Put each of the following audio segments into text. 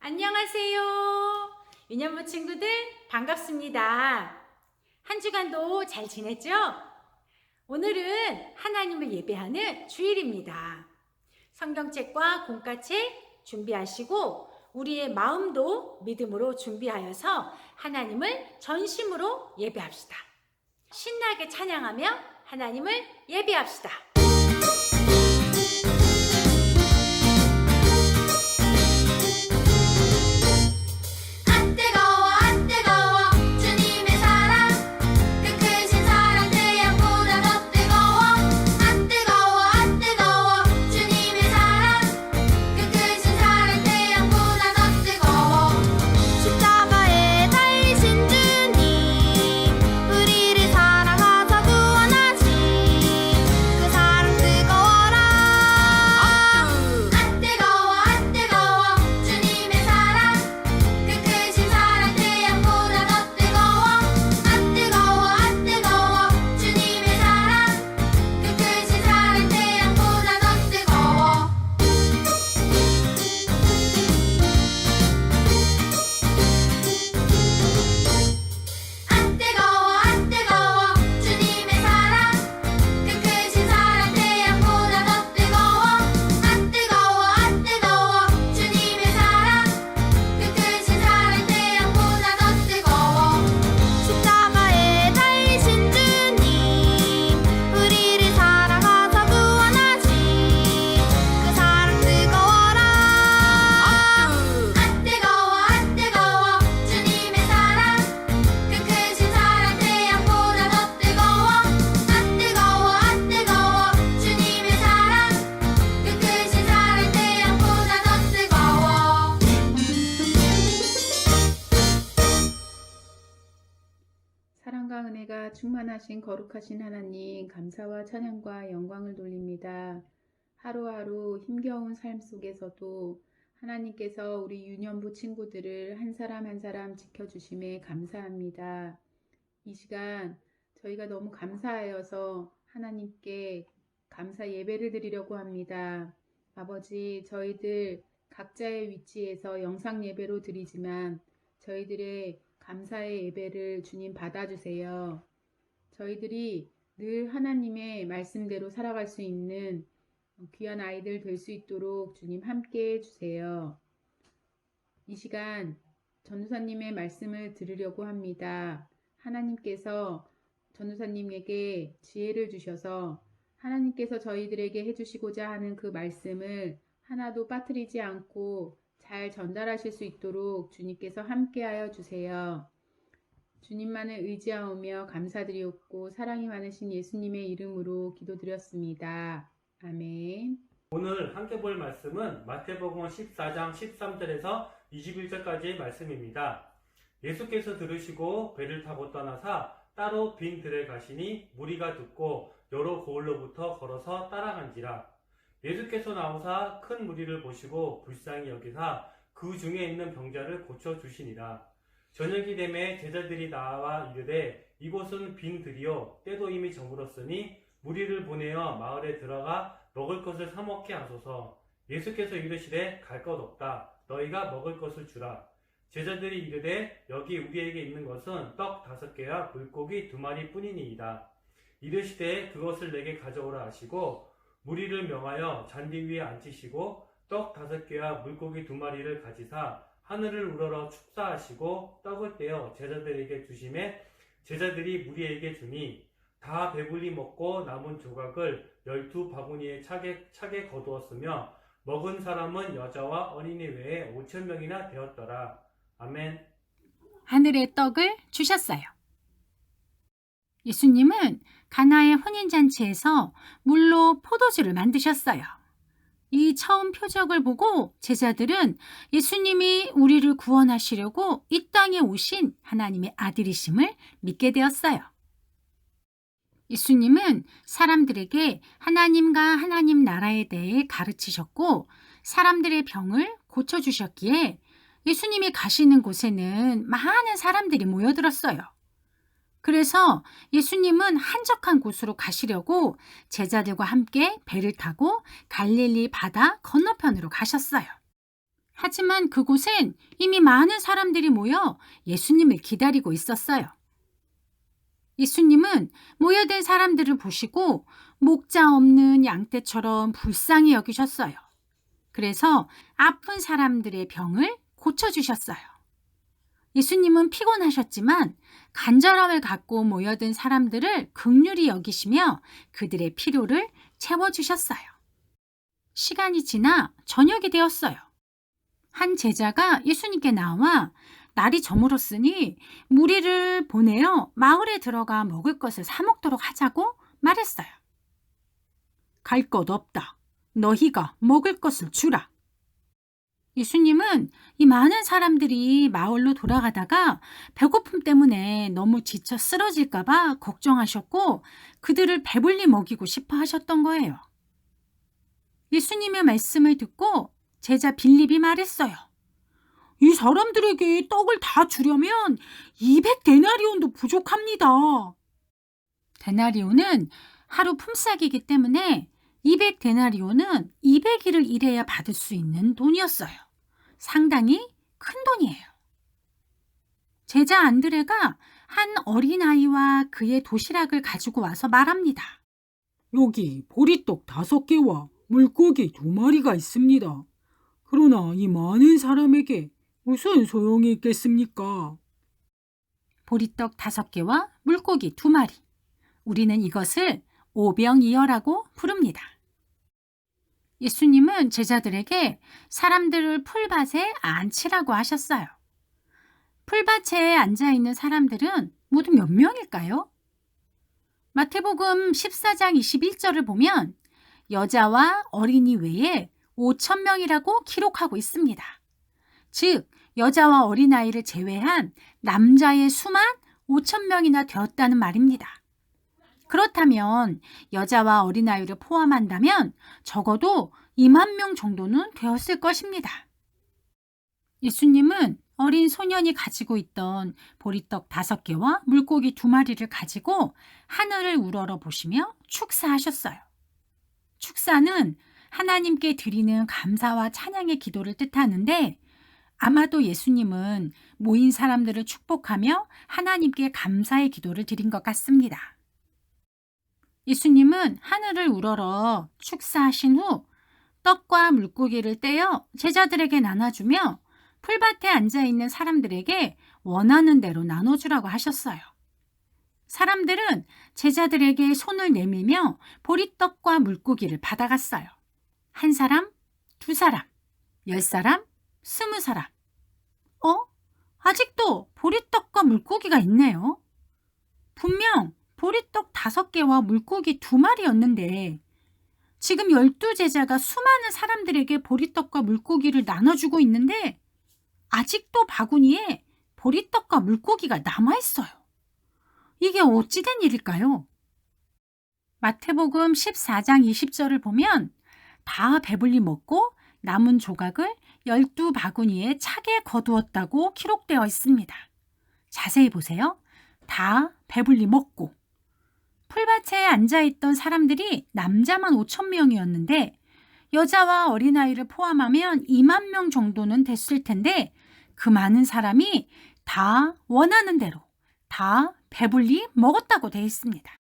안녕하세요. 유년부 친구들 반갑습니다. 한 주간도 잘 지냈죠? 오늘은 하나님을 예배하는 주일입니다. 성경책과 공과책 준비하시고 우리의 마음도 믿음으로 준비하여서 하나님을 전심으로 예배합시다. 신나게 찬양하며 하나님을 예배합시다. 사랑과 은혜가 충만하신 거룩하신 하나님, 감사와 찬양과 영광을 돌립니다. 하루하루 힘겨운 삶 속에서도 하나님께서 우리 유년부 친구들을 한 사람 한 사람 지켜주심에 감사합니다. 이 시간 저희가 너무 감사하여서 하나님께 감사 예배를 드리려고 합니다. 아버지, 저희들 각자의 위치에서 영상 예배로 드리지만 저희들의 감사의 예배를 주님 받아주세요. 저희들이 늘 하나님의 말씀대로 살아갈 수 있는 귀한 아이들 될 수 있도록 주님 함께 해주세요. 이 시간 전도사님의 말씀을 들으려고 합니다. 하나님께서 전도사님에게 지혜를 주셔서 하나님께서 저희들에게 해주시고자 하는 그 말씀을 하나도 빠뜨리지 않고 잘 전달하실 수 있도록 주님께서 함께하여 주세요. 주님만을 의지하오며 감사드리옵고 사랑이 많으신 예수님의 이름으로 기도드렸습니다. 아멘. 오늘 함께 볼 말씀은 마태복음 14장 13절에서 21절까지의 말씀입니다. 예수께서 들으시고 배를 타고 떠나사 따로 빈 들에 가시니 무리가 듣고 여러 고을로부터 걸어서 따라간지라. 예수께서 나오사 큰 무리를 보시고 불쌍히 여기사 그 중에 있는 병자를 고쳐주시니라. 저녁이 되매 제자들이 나와 이르되 이곳은 빈 들이요 때도 이미 저물었으니 무리를 보내어 마을에 들어가 먹을 것을 사 먹게 하소서. 예수께서 이르시되 갈 것 없다. 너희가 먹을 것을 주라. 제자들이 이르되 여기 우리에게 있는 것은 떡 5개와 물고기 2마리 뿐이니이다. 이르시되 그것을 내게 가져오라 하시고 무리를 명하여 잔디 위에 앉히시고 떡 5개와 물고기 2마리를 가지사 하늘을 우러러 축사하시고 떡을 떼어 제자들에게 주시매 제자들이 무리에게 주니 다 배불리 먹고 남은 조각을 12바구니에 차게 거두었으며 먹은 사람은 여자와 어린이 외에 5,000명이나 되었더라. 아멘. 하늘의 떡을 주셨어요. 예수님은 가나의 혼인잔치에서 물로 포도주를 만드셨어요. 이 처음 표적을 보고 제자들은 예수님이 우리를 구원하시려고 이 땅에 오신 하나님의 아들이심을 믿게 되었어요. 예수님은 사람들에게 하나님과 하나님 나라에 대해 가르치셨고 사람들의 병을 고쳐주셨기에 예수님이 가시는 곳에는 많은 사람들이 모여들었어요. 그래서 예수님은 한적한 곳으로 가시려고 제자들과 함께 배를 타고 갈릴리 바다 건너편으로 가셨어요. 하지만 그곳엔 이미 많은 사람들이 모여 예수님을 기다리고 있었어요. 예수님은 모여든 사람들을 보시고 목자 없는 양떼처럼 불쌍히 여기셨어요. 그래서 아픈 사람들의 병을 고쳐주셨어요. 예수님은 피곤하셨지만 간절함을 갖고 모여든 사람들을 긍휼히 여기시며 그들의 필요를 채워주셨어요. 시간이 지나 저녁이 되었어요. 한 제자가 예수님께 나와 날이 저물었으니 무리를 보내어 마을에 들어가 먹을 것을 사 먹도록 하자고 말했어요. 갈 것 없다. 너희가 먹을 것을 주라. 예수님은 이 많은 사람들이 마을로 돌아가다가 배고픔 때문에 너무 지쳐 쓰러질까봐 걱정하셨고 그들을 배불리 먹이고 싶어 하셨던 거예요. 예수님의 말씀을 듣고 제자 빌립이 말했어요. 이 사람들에게 떡을 다 주려면 200데나리온도 부족합니다. 데나리온은 하루 품삯이기 때문에 200데나리온은 200일을 일해야 받을 수 있는 돈이었어요. 상당히 큰 돈이에요. 제자 안드레가 한 어린아이와 그의 도시락을 가지고 와서 말합니다. 여기 보리떡 5개와 물고기 2마리가 있습니다. 그러나 이 많은 사람에게 무슨 소용이 있겠습니까? 보리떡 5개와 물고기 2마리. 우리는 이것을 오병이어라고 부릅니다. 예수님은 제자들에게 사람들을 풀밭에 앉히라고 하셨어요. 풀밭에 앉아있는 사람들은 모두 몇 명일까요? 마태복음 14장 21절을 보면 여자와 어린이 외에 5,000명이라고 기록하고 있습니다. 즉, 여자와 어린아이를 제외한 남자의 수만 5,000명이나 되었다는 말입니다. 그렇다면 여자와 어린아이를 포함한다면 적어도 2만 명 정도는 되었을 것입니다. 예수님은 어린 소년이 가지고 있던 보리떡 5개와 물고기 2마리를 가지고 하늘을 우러러 보시며 축사하셨어요. 축사는 하나님께 드리는 감사와 찬양의 기도를 뜻하는데 아마도 예수님은 모인 사람들을 축복하며 하나님께 감사의 기도를 드린 것 같습니다. 예수님은 하늘을 우러러 축사하신 후 떡과 물고기를 떼어 제자들에게 나눠주며 풀밭에 앉아있는 사람들에게 원하는 대로 나눠주라고 하셨어요. 사람들은 제자들에게 손을 내밀며 보리떡과 물고기를 받아갔어요. 1사람, 2사람, 10사람, 20사람. 아직도 보리떡과 물고기가 있네요. 분명 보리떡 5개와 물고기 2마리였는데 지금 12제자가 수많은 사람들에게 보리떡과 물고기를 나눠주고 있는데 아직도 바구니에 보리떡과 물고기가 남아있어요. 이게 어찌 된 일일까요? 마태복음 14장 20절을 보면 다 배불리 먹고 남은 조각을 12바구니에 차게 거두었다고 기록되어 있습니다. 자세히 보세요. 다 배불리 먹고. 풀밭에 앉아있던 사람들이 남자만 5,000명이었는데 여자와 어린아이를 포함하면 2만 명 정도는 됐을 텐데 그 많은 사람이 다 원하는 대로 다 배불리 먹었다고 되어 있습니다.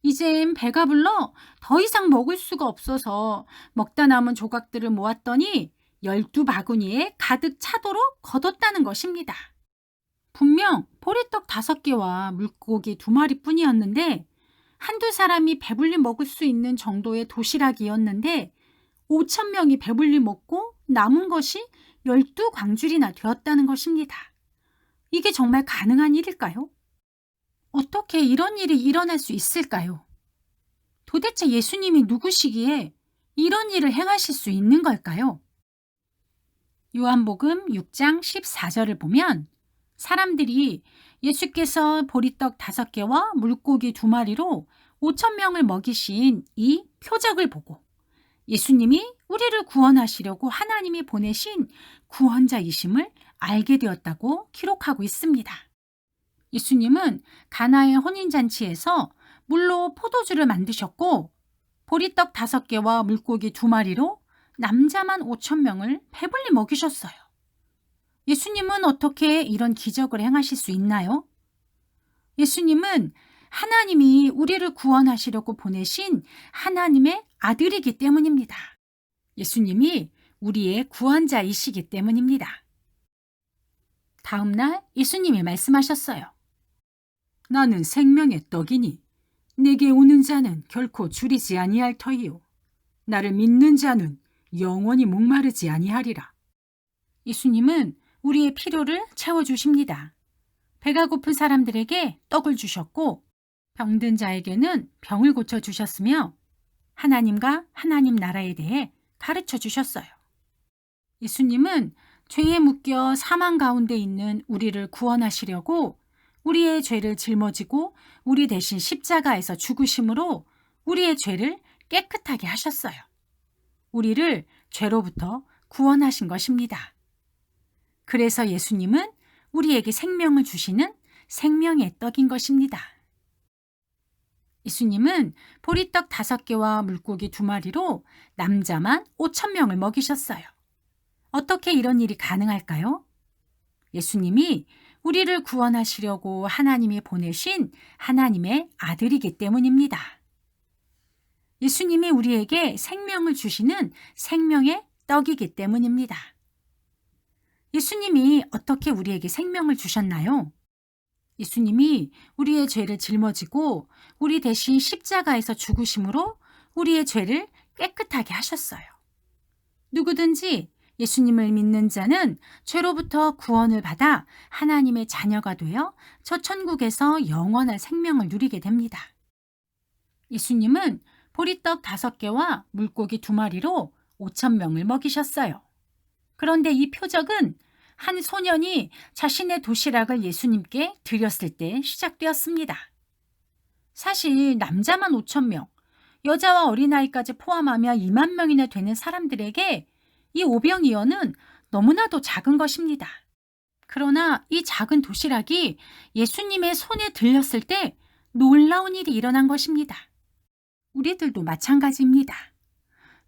이젠 배가 불러 더 이상 먹을 수가 없어서 먹다 남은 조각들을 모았더니 12바구니에 가득 차도록 거뒀다는 것입니다. 분명 보리떡 5개와 물고기 2마리 뿐이었는데 한두 사람이 배불리 먹을 수 있는 정도의 도시락이었는데 5,000명이 배불리 먹고 남은 것이 12광줄이나 되었다는 것입니다. 이게 정말 가능한 일일까요? 어떻게 이런 일이 일어날 수 있을까요? 도대체 예수님이 누구시기에 이런 일을 행하실 수 있는 걸까요? 요한복음 6장 14절을 보면 사람들이 예수께서 보리떡 5개와 물고기 2마리로 5,000명을 먹이신 이 표적을 보고 예수님이 우리를 구원하시려고 하나님이 보내신 구원자이심을 알게 되었다고 기록하고 있습니다. 예수님은 가나의 혼인잔치에서 물로 포도주를 만드셨고 보리떡 5개와 물고기 2마리로 남자만 5천 명을 배불리 먹이셨어요. 예수님은 어떻게 이런 기적을 행하실 수 있나요? 예수님은 하나님이 우리를 구원하시려고 보내신 하나님의 아들이기 때문입니다. 예수님이 우리의 구원자이시기 때문입니다. 다음 날 예수님이 말씀하셨어요. 나는 생명의 떡이니 내게 오는 자는 결코 줄이지 아니할 터이요 나를 믿는 자는 영원히 목마르지 아니하리라. 예수님은 우리의 필요를 채워주십니다. 배가 고픈 사람들에게 떡을 주셨고 병든 자에게는 병을 고쳐주셨으며 하나님과 하나님 나라에 대해 가르쳐 주셨어요. 예수님은 죄에 묶여 사망 가운데 있는 우리를 구원하시려고 우리의 죄를 짊어지고 우리 대신 십자가에서 죽으심으로 우리의 죄를 깨끗하게 하셨어요. 우리를 죄로부터 구원하신 것입니다. 그래서 예수님은 우리에게 생명을 주시는 생명의 떡인 것입니다. 예수님은 보리떡 5개와 물고기 2마리로 남자만 5천 명을 먹이셨어요. 어떻게 이런 일이 가능할까요? 예수님이 우리를 구원하시려고 하나님이 보내신 하나님의 아들이기 때문입니다. 예수님이 우리에게 생명을 주시는 생명의 떡이기 때문입니다. 예수님이 어떻게 우리에게 생명을 주셨나요? 예수님이 우리의 죄를 짊어지고 우리 대신 십자가에서 죽으심으로 우리의 죄를 깨끗하게 하셨어요. 누구든지 예수님을 믿는 자는 죄로부터 구원을 받아 하나님의 자녀가 되어 저 천국에서 영원한 생명을 누리게 됩니다. 예수님은 보리떡 5개와 물고기 2마리로 5천 명을 먹이셨어요. 그런데 이 표적은 한 소년이 자신의 도시락을 예수님께 드렸을 때 시작되었습니다. 사실 남자만 5천 명, 여자와 어린아이까지 포함하며 2만 명이나 되는 사람들에게 이 오병이어는 너무나도 작은 것입니다. 그러나 이 작은 도시락이 예수님의 손에 들렸을 때 놀라운 일이 일어난 것입니다. 우리들도 마찬가지입니다.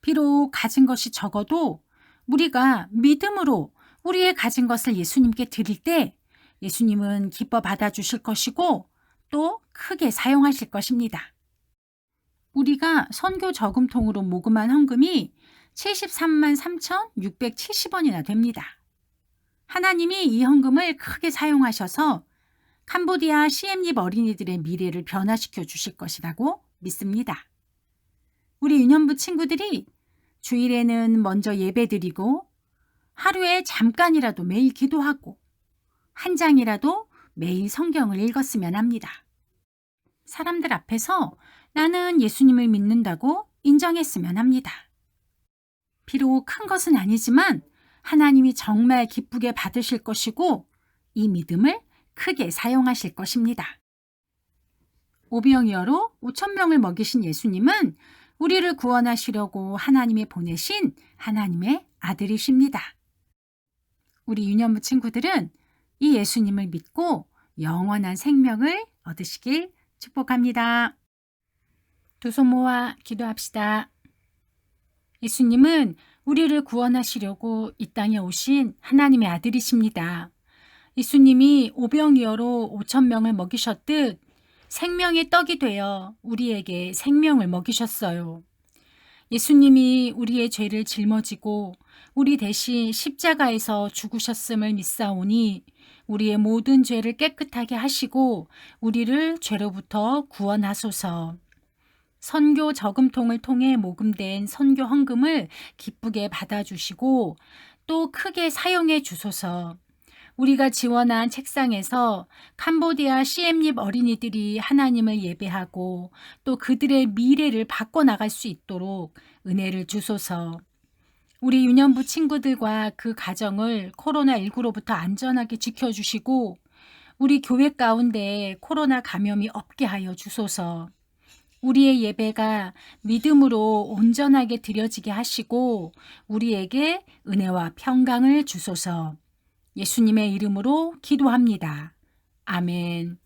비록 가진 것이 적어도 우리가 믿음으로 우리의 가진 것을 예수님께 드릴 때 예수님은 기뻐 받아주실 것이고 또 크게 사용하실 것입니다. 우리가 선교 저금통으로 모금한 헌금이 73만 3,670원이나 됩니다. 하나님이 이 헌금을 크게 사용하셔서 캄보디아 시엠립 어린이들의 미래를 변화시켜 주실 것이라고 믿습니다. 우리 유년부 친구들이 주일에는 먼저 예배드리고 하루에 잠깐이라도 매일 기도하고 한 장이라도 매일 성경을 읽었으면 합니다. 사람들 앞에서 나는 예수님을 믿는다고 인정했으면 합니다. 비록 큰 것은 아니지만 하나님이 정말 기쁘게 받으실 것이고 이 믿음을 크게 사용하실 것입니다. 오병이어로 5천 명을 먹이신 예수님은 우리를 구원하시려고 하나님이 보내신 하나님의 아들이십니다. 우리 유년부 친구들은 이 예수님을 믿고 영원한 생명을 얻으시길 축복합니다. 두 손 모아 기도합시다. 예수님은 우리를 구원하시려고 이 땅에 오신 하나님의 아들이십니다. 예수님이 오병이어로 5천 명을 먹이셨듯 생명의 떡이 되어 우리에게 생명을 먹이셨어요. 예수님이 우리의 죄를 짊어지고 우리 대신 십자가에서 죽으셨음을 믿사오니 우리의 모든 죄를 깨끗하게 하시고 우리를 죄로부터 구원하소서. 선교 저금통을 통해 모금된 선교 헌금을 기쁘게 받아주시고 또 크게 사용해 주소서. 우리가 지원한 책상에서 캄보디아 시엠립 어린이들이 하나님을 예배하고 또 그들의 미래를 바꿔나갈 수 있도록 은혜를 주소서. 우리 유년부 친구들과 그 가정을 코로나19로부터 안전하게 지켜주시고 우리 교회 가운데 코로나 감염이 없게 하여 주소서. 우리의 예배가 믿음으로 온전하게 드려지게 하시고 우리에게 은혜와 평강을 주소서. 예수님의 이름으로 기도합니다. 아멘.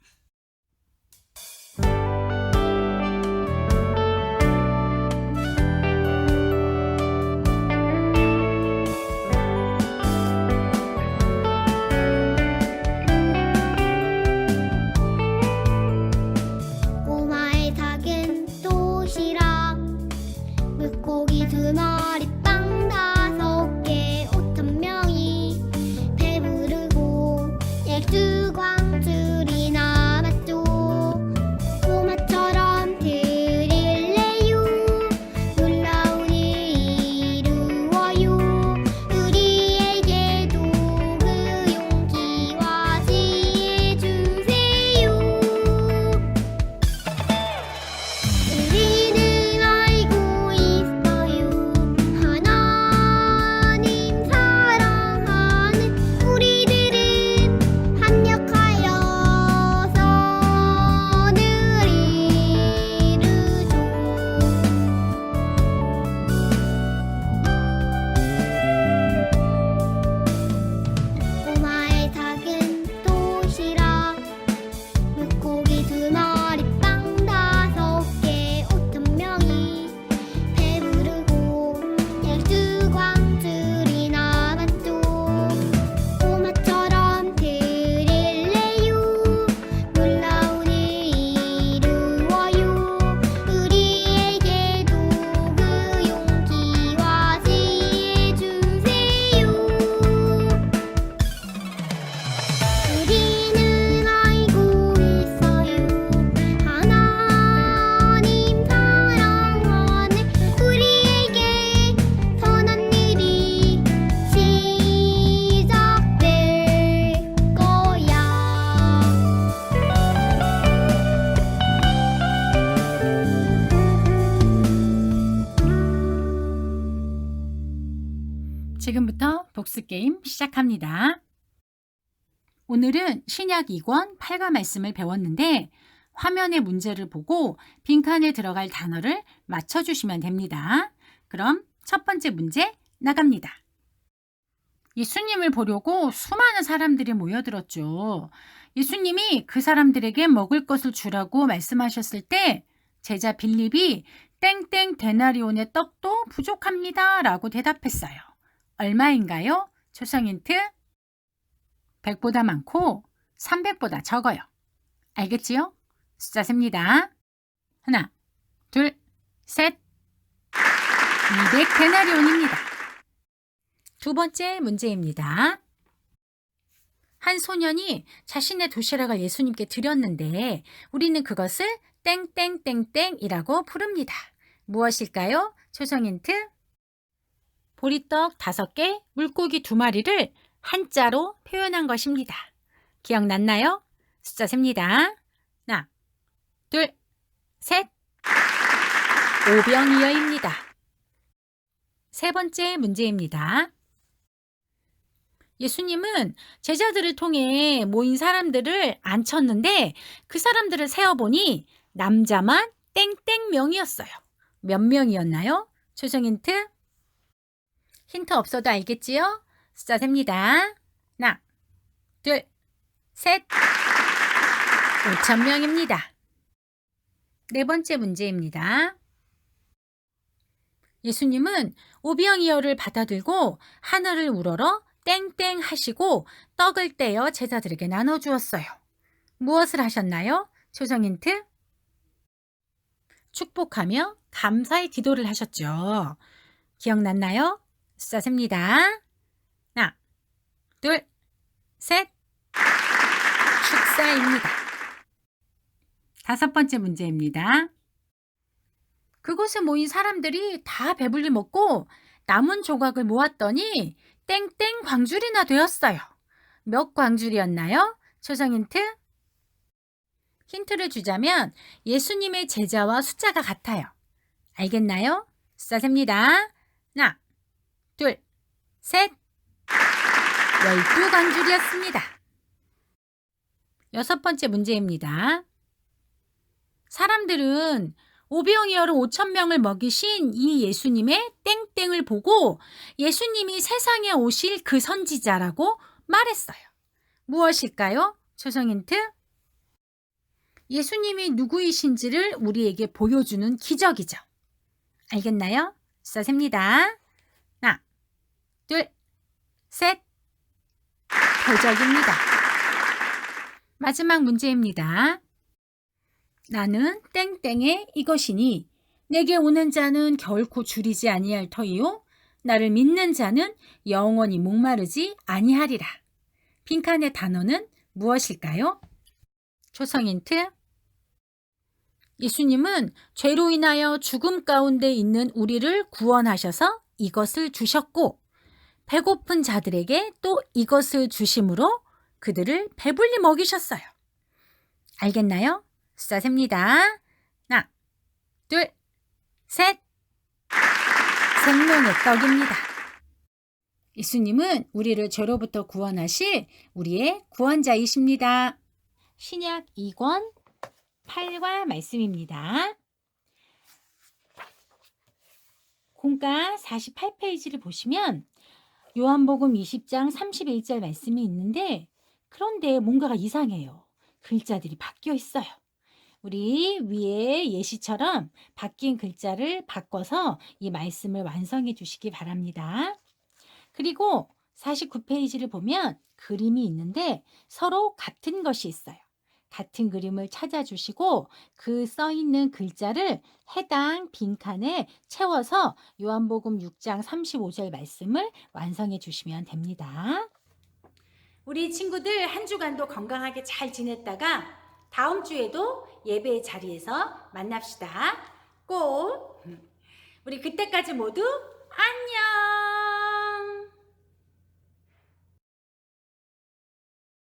지금부터 복습 게임 시작합니다. 오늘은 신약 2권 8과 말씀을 배웠는데 화면의 문제를 보고 빈칸에 들어갈 단어를 맞춰주시면 됩니다. 그럼 첫 번째 문제 나갑니다. 예수님을 보려고 수많은 사람들이 모여들었죠. 예수님이 그 사람들에게 먹을 것을 주라고 말씀하셨을 때 제자 빌립이 땡땡 데나리온의 떡도 부족합니다 라고 대답했어요. 얼마인가요? 초성 힌트 100보다 많고 300보다 적어요. 알겠지요? 숫자 셉니다. 하나, 둘, 셋. 200 데나리온입니다. 두 번째 문제입니다. 한 소년이 자신의 도시락을 예수님께 드렸는데 우리는 그것을 땡땡땡땡이라고 부릅니다. 무엇일까요? 초성 힌트 보리떡 5개, 물고기 2마리를 한자로 표현한 것입니다. 기억났나요? 숫자 셉니다. 하나, 둘, 셋. 오병이어입니다. 세 번째 문제입니다. 예수님은 제자들을 통해 모인 사람들을 앉혔는데 그 사람들을 세어보니 남자만 땡땡명이었어요. 몇 명이었나요? 초성 힌트? 힌트 없어도 알겠지요? 숫자 셉니다. 하나, 둘, 셋. 5,000명입니다. 네 번째 문제입니다. 예수님은 오병이어를 받아들고 하늘을 우러러 땡땡 하시고 떡을 떼어 제자들에게 나눠주었어요. 무엇을 하셨나요? 초성 힌트? 축복하며 감사의 기도를 하셨죠. 기억났나요? 숫자 셉니다. 하나, 둘, 셋. 축사입니다. 다섯 번째 문제입니다. 그곳에 모인 사람들이 다 배불리 먹고 남은 조각을 모았더니 땡땡 광줄이나 되었어요. 몇 광줄이었나요? 초성 힌트? 힌트를 주자면 예수님의 제자와 숫자가 같아요. 알겠나요? 숫자 셉니다. 하나, 둘, 셋. 12광줄이었습니다. 여섯 번째 문제입니다. 사람들은 오병이어로 5,000명을 먹이신 이 예수님의 땡땡을 보고 예수님이 세상에 오실 그 선지자라고 말했어요. 무엇일까요? 초성 힌트? 예수님이 누구이신지를 우리에게 보여주는 기적이죠. 알겠나요? 숫자 셉니다. 하나, 둘, 셋. 표적입니다. 마지막 문제입니다. 나는 땡땡의 이것이니 내게 오는 자는 결코 줄이지 아니할 터이요 나를 믿는 자는 영원히 목마르지 아니하리라. 빈칸의 단어는 무엇일까요? 초성 힌트 예수님은 죄로 인하여 죽음 가운데 있는 우리를 구원하셔서 이것을 주셨고 배고픈 자들에게 또 이것을 주심으로 그들을 배불리 먹이셨어요. 알겠나요? 숫자 셉니다. 하나, 둘, 셋. 생명의 떡입니다. 예수님은 우리를 죄로부터 구원하실 우리의 구원자이십니다. 신약 2권 8과 말씀입니다. 공과 48페이지를 보시면 요한복음 20장 31절 말씀이 있는데 그런데 뭔가가 이상해요. 글자들이 바뀌어 있어요. 우리 위에 예시처럼 바뀐 글자를 바꿔서 이 말씀을 완성해 주시기 바랍니다. 그리고 49페이지를 보면 그림이 있는데 서로 같은 것이 있어요. 같은 그림을 찾아주시고 그 써있는 글자를 해당 빈칸에 채워서 요한복음 6장 35절 말씀을 완성해 주시면 됩니다. 우리 친구들 한 주간도 건강하게 잘 지냈다가 다음 주에도 예배의 자리에서 만납시다. 꼭 우리 그때까지 모두 안녕.